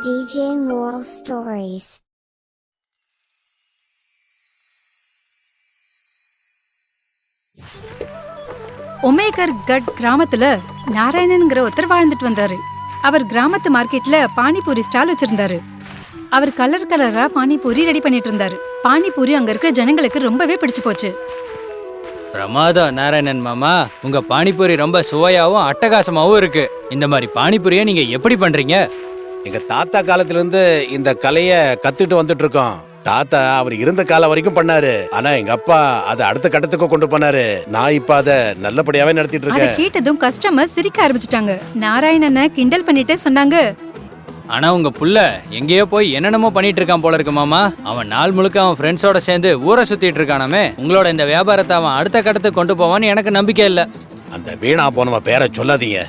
DJ Moral Stories. ஒமேகர் cut கிராமத்துல நாராயணன்ங்கிற ஒருத்தர் வாழ்ந்துட்டு வந்தாரு. அவர் கிராமத்து மார்க்கெட்ல பானிபூரி ஸ்டால் வச்சிருந்தாரு. அவர் கலர் கலரா பானிபூரி ரெடி பண்ணிட்டு இருந்தாரு. பானிபூரி அங்க இருக்கிற ஜனங்களுக்கு ரொம்பவே பிடிச்சு போச்சு. பிரமாதம் நாராயணன் மாமா, உங்க பானிபூரி ரொம்ப சுவையாவும் அட்டகாசமாவும் இருக்கு. இந்த மாதிரி பானிபூரியை நீங்க எப்படி பண்றீங்க? எங்க தாத்தா காலத்துல இருந்து இந்த கலைய கத்துட்டு வந்துட்டு இருக்கோம். தாத்தா அவர் இருந்த காலம் வரைக்கும் பண்ணாரு. ஆனா எங்க அப்பா அதை அடுத்த கட்டத்துக்கு கொண்டு போனாரு. நான் இப்ப அதை நல்லபடியாவே நடத்திட்டு அதை இருக்கேன். கேட்டதும் கஸ்டமர் சிரிக்க ஆரம்பிச்சிட்டாங்க. நாராயணனை கிண்டல் பண்ணிட்டே சொன்னாங்க, ஆனா உங்க புள்ள எங்கேயோ போய் என்னென்னமோ பண்ணிட்டு இருக்கான் போல இருக்கு மாமா. அவன் நாள் முழுக்க அவன் ஃப்ரெண்ட்ஸோட சேர்ந்து ஊரை சுத்திட்டு இருக்கானாமே. உங்களோட இந்த வியாபாரத்தை அவன் அடுத்த கட்டத்துக்கு கொண்டு போவான்னு எனக்கு நம்பிக்கை இல்ல. அந்த வீணா போனவ பேரை சொல்லாதீங்க.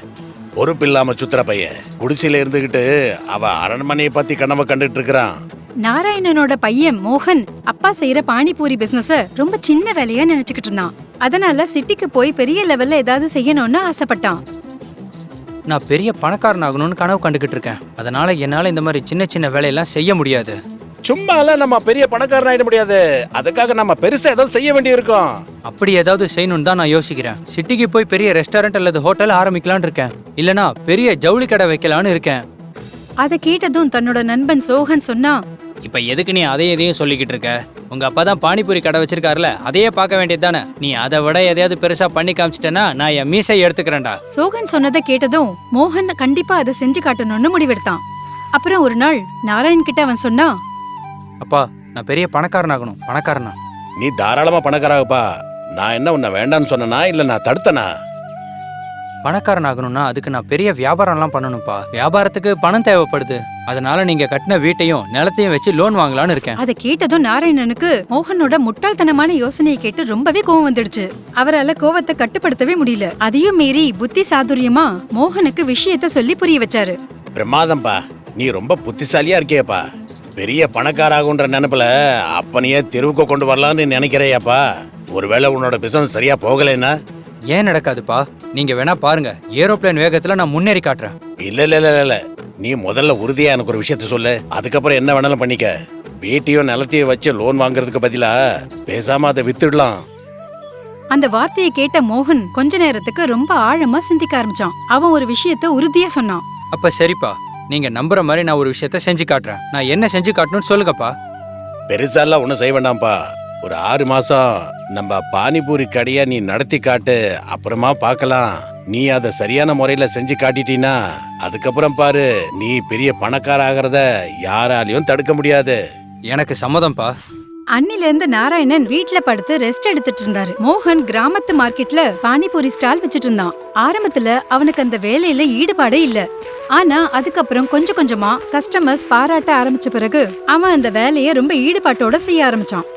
பொறுப்பு இல்லாம சுத்துற பையன் குடிசையில இருந்துகிட்டு அவ அரண்மனையை பத்தி கனவை கண்டுட்டு இருக்கிறான். நாராயணனோட பையன் மோகன் அப்பா செய்யற பானிபூரி பிசினஸ ரொம்ப சின்ன வேலையா நினைச்சுக்கிட்டு இருந்தான். அதனால சிட்டிக்கு போய் பெரிய லெவல்ல ஏதாவது செய்யணும்னு ஆசைப்பட்டான். நான் பெரிய பணக்காரன் ஆகணும்னு கனவு கண்டுகிட்டு இருக்கேன். அதனால என்னால இந்த மாதிரி சின்ன சின்ன வேலையெல்லாம் செய்ய முடியாது. சும்மால நம்ம பெரிய பணக்காரன் ஆயிட முடியாது. அதுக்காக நம்ம பெருசா ஏதாவது செய்ய வேண்டி இருக்கும். அப்படி ஏதாவது செய்யணும்னு தான் நான் யோசிக்கிறேன். சிட்டிக்கு போய் பெரிய ரெஸ்டாரண்ட் அல்லது ஹோட்டல் ஆரம்பிக்கலான்னு இருக்கேன். இல்லனா பெரிய ஜவுளி கடை வைக்கலான்னு இருக்கேன். அதை கேட்டதும் தன்னோட நண்பன் சோகன் சொன்னா, இப்ப எதுக்கு நீ அதையும் இதையும் சொல்லிக்கிட்டு இருக்க? உங்க அப்பா தான் பானிபூரி கடை வச்சிருக்காருல, அதையே பார்க்க வேண்டியது தானே. நீ அதை விட எதையாவது பெருசா பண்ணி காமிச்சிட்டேன்னா நான் என் மீசை எடுத்துக்கிறேன்டா. சோகன் சொன்னதை கேட்டதும் மோகன் கண்டிப்பா அதை செஞ்சு காட்டணும்னு முடிவெடுத்தான். அப்புறம் ஒரு நாள் நாராயண் கிட்ட அவன் சொன்னா, அப்பா, நான் பெரிய பணக்காரன் ஆகணும். பணக்காரனா? நீ தாராளமா பணக்காராகப்பா. நான் என்ன உன்னை வேண்டான்னு சொன்னனா இல்ல நான் தடுத்தனா? பணக்காரன் ஆகணும்னா அதுக்கு நான் பெரிய வியாபாரம்லாம் பண்ணணும்ப்பா. வியாபாரத்துக்கு பணம் தேவைப்படுது. அதனால நீங்க கட்டின வீட்டையும் நிலத்தையும் வச்சு லோன் வாங்கலான்னு இருக்கேன். அதை கேட்டதும் நாராயணனுக்கு மோகனோட முட்டாள்தனமான யோசனையை கேட்டு ரொம்பவே கோவம் வந்துடுச்சு. அவரால கோவத்தை கட்டுப்படுத்தவே முடியல. அதையும் மீறி புத்தி சாதுரியமா மோகனுக்கு விஷயத்த சொல்லி புரிய வச்சாரு. பிரமாதம்பா, நீ ரொம்ப புத்திசாலியா இருக்கியப்பா. பெரிய பணக்காராகுன்ற நினைப்புல அப்பனையே தெருவுக்கு கொண்டு வரலான்னு நினைக்கிறையாப்பா. ஒருவேளை உன்னோட பிசினஸ் சரியா போகலைன்னா? ஏன் நடக்காதுப்பா? நீங்க வேணா பாருங்க, ஏரோப்ளேன் வேகத்துல நான் முன்னேறி காட்டுறேன். இல்ல இல்ல இல்ல இல்ல, நீ முதல்ல உறுதியா எனக்கு ஒரு விஷயத்த சொல்லு. அதுக்கப்புறம் என்ன வேணாலும் பண்ணிக்க. வீட்டையும் நிலத்தையும் வச்சு லோன் வாங்குறதுக்கு பதிலா பேசாம அதை வித்துடலாம். அந்த வார்த்தையை கேட்ட மோகன் கொஞ்ச நேரத்துக்கு ரொம்ப ஆழமா சிந்திக்க ஆரம்பிச்சான். அவன் ஒரு விஷயத்த உறுதியா சொன்னான். அப்ப சரிப்பா, நீங்க நம்புற மாதிரி நான் ஒரு விஷயத்த செஞ்சு காட்டுறேன். நான் என்ன செஞ்சு காட்டணும்னு சொல்லுங்கப்பா. பெருசாலாம் ஒன்றும் செய்ய வேண்டாம்ப்பா. ஒரு 6 மாசம் நம்ம பானிபூரி கடையை நீ நடத்தி காட்டு. அப்புறமா பார்க்கலாம். நீ அதை சரியான முறையில செஞ்சு காட்டிட்டீன்னா அதுக்கப்புறம் பாரு, நீ பெரிய பணக்கார ஆகிறத யாராலையும் தடுக்க முடியாது. எனக்கு சம்மதம்ப்பா. அன்னில இருந்து நாராயணன் வீட்ல படுத்து ரெஸ்ட் எடுத்துட்டு இருந்தாரு. மோகன் கிராமத்து மார்க்கெட்ல பானிபூரி ஸ்டால் வச்சிட்டு இருந்தான். ஆரம்பத்துல அவனுக்கு அந்த வேலையில ஈடுபாடே இல்ல. ஆனா அதுக்கப்புறம் கொஞ்சம் கொஞ்சமா கஸ்டமர்ஸ் பாராட்ட ஆரம்பிச்ச பிறகு அவன் அந்த வேலையை ரொம்ப ஈடுபாட்டோட செய்ய ஆரம்பிச்சான்.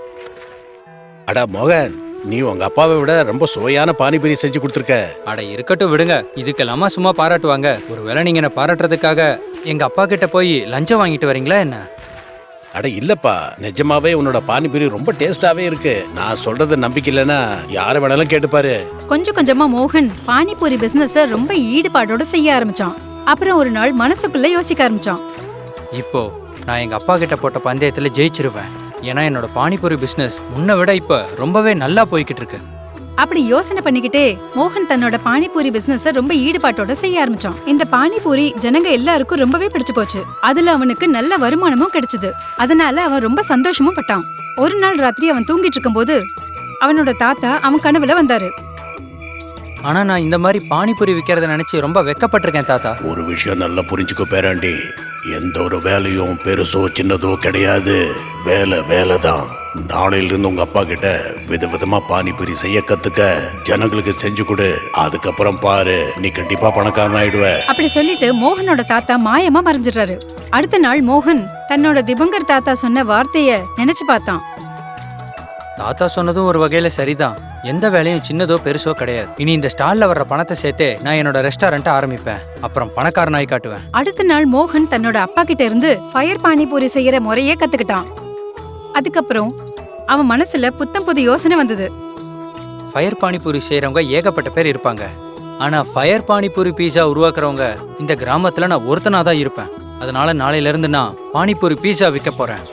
அடா மோகன், நீ உங்க அப்பாவை விட ரொம்ப சுவையான பானிபூரி செஞ்சு கொடுத்துருக்க. அட இருக்கட்டும் விடுங்க, இதுக்கெல்லாமா சும்மா பாராட்டுவாங்க? ஒருவேளை நீங்க என்ன பாராட்டுறதுக்காக எங்க அப்பா கிட்ட போய் லஞ்சம் வாங்கிட்டு வரீங்களா என்ன? அட இல்லப்பா, நிஜமாவே உன்னோட பானிபூரி ரொம்ப டேஸ்டாவே இருக்கு. நான் சொல்றது நம்பிக்கை இல்லைன்னா யாரை வேணாலும் கேட்டுப்பாரு. கொஞ்சம் கொஞ்சமா மோகன் பானிபூரி பிசினஸ ரொம்ப ஈடுபாடோட செய்ய ஆரம்பிச்சான். அப்புறம் ஒரு நாள் மனசுக்குள்ள யோசிக்க ஆரம்பிச்சான். இப்போ நான் எங்க அப்பா கிட்ட போட்ட பந்தயத்துல ஜெயிச்சிருவேன். ஏன்னா என்னோட பானிபூரி பிசினஸ் முன்ன விட இப்ப ரொம்பவே நல்லா போய்கிட்டு இருக்கு. அப்படி யோசனை பண்ணிக்கிட்டே மோகன் தன்னோட பானிபூரி பிசினஸ ரொம்ப ஈடுபாட்டோட செய்ய ஆரம்பிச்சான். இந்த பானிபூரி ஜனங்க எல்லாருக்கும் ரொம்பவே பிடிச்சு போச்சு. அதுல அவனுக்கு நல்ல வருமானமும் கிடைச்சது. அதனால அவன் ரொம்ப சந்தோஷமும் பட்டான். ஒரு நாள் ராத்திரி அவன் தூங்கிட்டு இருக்கும்போது அவனோட தாத்தா அவன் கனவுல வந்தாரு. ஆனா நான் இந்த மாதிரி பானிபூரி விக்கிறத நினைச்சு ரொம்ப வெக்கப்பட்டிருக்கேன் தாத்தா. ஒரு விஷயம் நல்லா புரிஞ்சுக்கோ பேராண்டி, எந்த ஒரு வேலையும் பெருசோ சின்னதோ கிடையாது. வேலை வேலைதான். நாளையில இருந்து உங்க அப்பா கிட்ட விதவிதமா பானிபூரி செய்ய கத்துக்க, ஜனங்களுக்கு செஞ்சு கொடு. அதுக்கப்புறம் பாரு, நீ கண்டிப்பா பணக்காரன் ஆயிடுவ. அப்படி சொல்லிட்டு மோகனோட தாத்தா மாயமா மறைஞ்சிடுறாரு. அடுத்த நாள் மோகன் தன்னோட திபங்கர் தாத்தா சொன்ன வார்த்தைய நினைச்சு பார்த்தான். தாத்தா சொன்னதும் ஒரு வகையில சரிதான். எந்த வேலையும் சின்னதோ பெருசோ கிடையாது. இனி இந்த ஸ்டால்ல வர்ற பணத்தை சேர்த்தே நான் என்னோட ரெஸ்டாரண்ட்டை ஆரம்பிப்பேன். அப்புறம் பணக்காரனாய் காட்டுவேன். அடுத்த நாள் மோகன் தன்னோட அப்பா கிட்ட இருந்து ஃபயர் பானிபூரி செய்யற முறையே கத்துக்கிட்டான். அதுக்கப்புறம் அவன் மனசுல புத்தம் புது யோசனை வந்தது. ஃபயர் பானிபூரி செய்யறவங்க ஏகப்பட்ட பேர் இருப்பாங்க. ஆனா ஃபயர் பானிபூரி பீஸா உருவாக்குறவங்க இந்த கிராமத்துல நான் ஒருத்தனா தான் இருப்பேன். அதனால நாளையில இருந்து நான் பானிபூரி பீஸா விற்க போறேன்.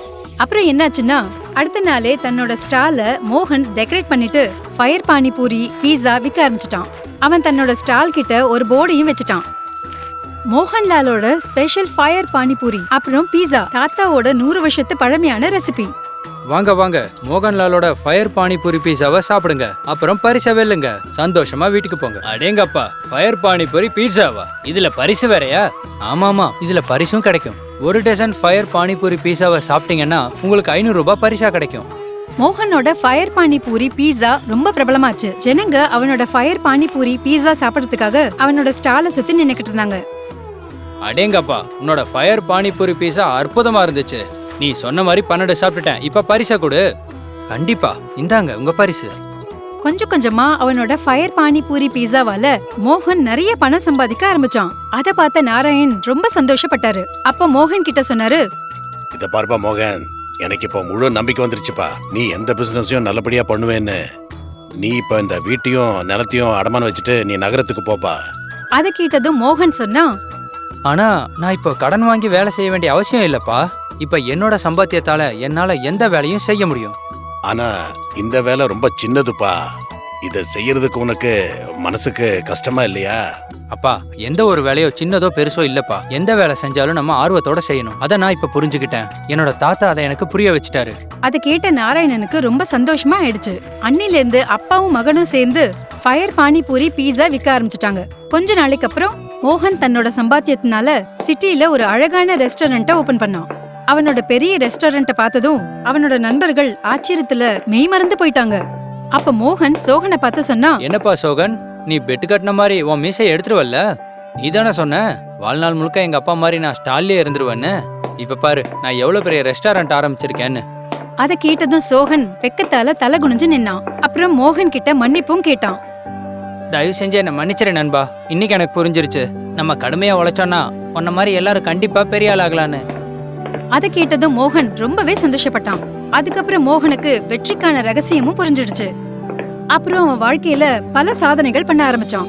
அப்புறம் என்னாச்சுன்னா அடுத்த நாளே தன்னோட ஸ்டால மோகன் டெக்கரேட் பண்ணிட்டு ஃபயர் பானிபூரி பீஸா விற்க ஆரம்பிச்சிட்டான். அவன் தன்னோட ஸ்டால் கிட்ட ஒரு போர்டையும் வச்சுட்டான். மோகன்லாலோட ஸ்பெஷல் ஃபயர் பானிபூரி அப்புறம் பீஸா, தாத்தாவோட 100 வருஷத்து பழமையான ரெசிபி. வாங்க வாங்க, மோகன்லாலோட ஃபயர் பானிபூரி பீஸாவை சாப்பிடுங்க, அப்புறம் பரிசை வெல்லுங்க, சந்தோஷமா வீட்டுக்கு போங்க. அடேங்கப்பா, ஃபயர் பானிபூரி பீஸாவா? இதுல பரிசு வேறயா? ஆமாமா, இதுல பரிசும் கிடைக்கும். ஒரு டசன் ஃபயர் பானிபூரி பீஸாவை சாப்பிட்டீங்கன்னா உங்களுக்கு 500 ரூபாய் பரிசா கிடைக்கும். மோகனோட ஃபயர் பானிபூரி பீஸா ரொம்ப பிரபலமாச்சு. ஜனங்க அவனோட ஃபயர் பானிபூரி பீஸா சாப்பிடறதுக்காக அவனோட ஸ்டாலை சுத்தி நின்னுக்கிட்டு இருந்தாங்க. அடேங்கப்பா, உன்னோட ஃபயர் பானிபூரி பீஸா அற்புதமா இருந்துச்சு. நீ சொன்ன மாதிரி 12 சாப்பிட்டுட்டேன். இப்ப பரிசை கொடு. கண்டிப்பா, இந்தாங்க உங்க பரிசு. கொஞ்சம் கொஞ்சமா அவனோட ஃபயர் பானிபூரி பீஸாவால மோகன் நிறைய பணம் சம்பாதிக்க ஆரம்பிச்சான். அத பார்த்த நாராயண் ரொம்ப சந்தோஷப்பட்டாரு. அப்ப மோகன் கிட்ட சொன்னாரு, இத பாருப்பா மோகன், எனக்கு இப்போ முழு நம்பிக்கை வந்துருச்சுப்பா. நீ எந்த பிசினஸையும் நல்லபடியா பண்ணுவேன்னு. நீ இப்ப இந்த வீட்டையும் நிலத்தையும் அடமானம் வச்சுட்டு நீ நகரத்துக்கு போப்பா. அத கேட்டதும் மோகன் சொன்னா, ஆனா நான் இப்போ கடன் வாங்கி வேலை செய்ய வேண்டிய அவசியம் இல்லப்பா. இப்ப என்னோட சம்பாத்தியத்தால என்னால எந்த வேலையும் செய்ய முடியும். ஆனா இந்த வேலை ரொம்ப சின்னதுப்பா. இத செய்யறதுக்கு உனக்கு மனசுக்கு கஷ்டமா இல்லையா? அப்பா, எந்த ஒரு வேலையோ சின்னதோ பெருசோ இல்லப்பா. எந்த வேலை செஞ்சாலும் நம்ம ஆர்வத்தோட செய்யணும். அதை நான் இப்ப புரிஞ்சுக்கிட்டேன். என்னோட தாத்தா அதை எனக்கு புரிய வச்சுட்டாரு. அத கேட்ட நாராயணனுக்கு ரொம்ப சந்தோஷமா ஆயிடுச்சு. அன்னில இருந்து அப்பாவும் மகனும் சேர்ந்து ஃபயர் பானிபூரி பீஸா விற்க ஆரம்பிச்சிட்டாங்க. கொஞ்ச நாளைக்கு அப்புறம் மோகன் தன்னோட சம்பாத்தியத்தினால சிட்டில ஒரு அழகான ரெஸ்டாரண்ட்டை ஓபன் பண்ணான். அவனோட பெரிய ரெஸ்டாரண்ட்டை பார்த்ததும் அவனோட நண்பர்கள் ஆச்சரியத்துல மெய்மறந்து போயிட்டாங்க. அப்ப மோகன் சோகனை பார்த்து சொன்னா, என்னப்பா சோகன், நீ பெட்டு கட்டின மாதிரி உன் மீசை எடுத்துருவல்ல? நீ தானே சொன்ன வாழ்நாள் முழுக்க எங்க அப்பா மாதிரி நான் ஸ்டால்லே இருந்துருவேன்னு. இப்ப பாரு, நான் எவ்வளவு பெரிய ரெஸ்டாரண்ட் ஆரம்பிச்சிருக்கேன்னு. அத கேட்டதும் சோகன் வெக்கத்தால தலை குனிஞ்சு நின்னான். அப்புறம் மோகன் கிட்ட மன்னிப்பும் கேட்டான். தயவு செஞ்சு என்ன மன்னிச்சிரு நண்பா. இன்னைக்கு எனக்கு புரிஞ்சிருச்சு, நம்ம கடுமையா உழைச்சோன்னா உன்ன மாதிரி எல்லாரும் கண்டிப்பா பெரிய ஆள் ஆகலான்னு. அத கேட்டதும் மோகன் ரொம்பவே சந்தோஷப்பட்டான். அதுக்கப்புறம் மோகனுக்கு வெற்றிக்கான ரகசியமும் புரிஞ்சிடுச்சு. அப்புறம் அவன் வாழ்க்கையில பல சாதனைகள் பண்ண ஆரம்பிச்சான்.